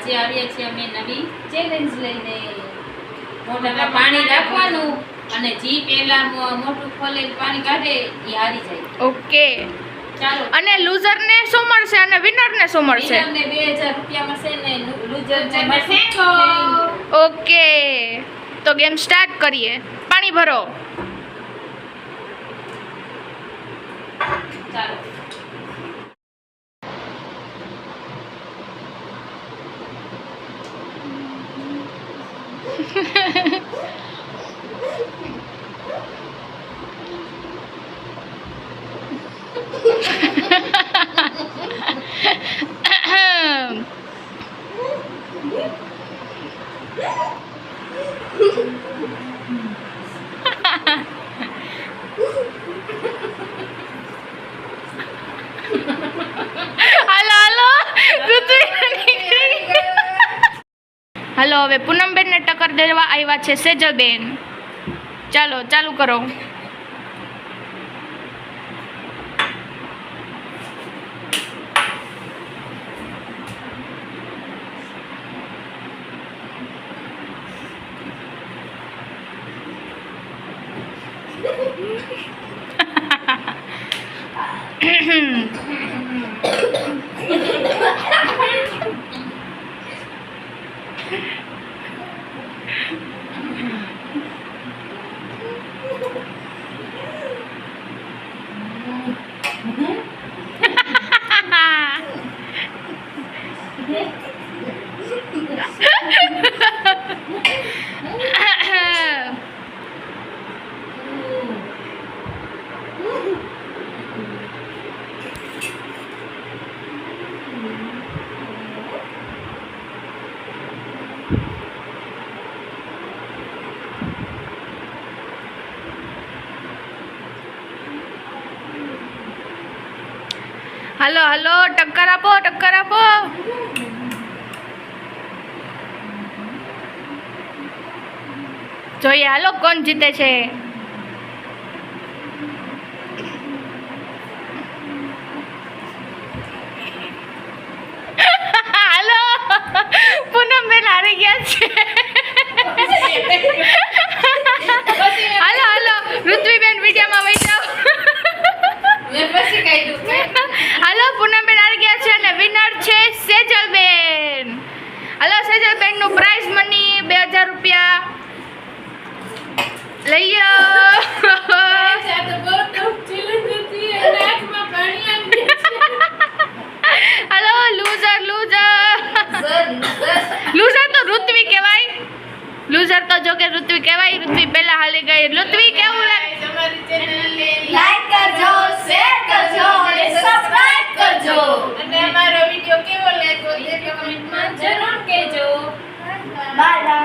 આજે આવ્યા છીએ અમે નવી ચેલેન્જ લઈને મોઢામાં પાણી રાખવાનું અને જી પહેલા મોઢું ખોલે પાણી કાઢે એ હારી જાય. ઓકે ચાલો. અને લૂઝર ને શું મળશે અને વિનર ને શું મળશે? વિનરને 2000 રૂપિયા મળશે ને લૂઝરને મળશે ઓકે તો ગેમ સ્ટાર્ટ કરીએ. પાણી ભરો. ચાલો. હાલો હવે પૂનમબેન ને ટક્કર દેવા આવ્યા છે સેજલબેન. ચાલો ચાલુ કરો. હાલો હાલો ટક્કર આપો ટક્કર આપો. જોઈએ હાલો કોણ જીતે છે. હાલો પૂનમબેન હારી ગયા છે. હાલો હાલો ઋત્વીબેન વિડીયોમાં વહી જાઓ. હાલો પૂનમબેન હારી ગયા છે અને વિનર છે સેજલબેન. હાલો સેજલબેન નું પ્રાઇઝ મની 2000 રૂપિયા લઈ હાલો લૂઝર લૂઝર લૂઝર તો ઋત્વી કહેવાય. લૂઝર તો જો કે ઋત્વી કહેવાય. ઋત્વી પહેલા હાલી ગઈ. ઋત્વી કેવું લાઈક કરજો, શેર કરજો અને સબસ્ક્રાઇબ કરજો અને અમારો વિડિયો કેવો લાગ્યો તે કમેન્ટમાં જરૂર કહેજો. Bye bye.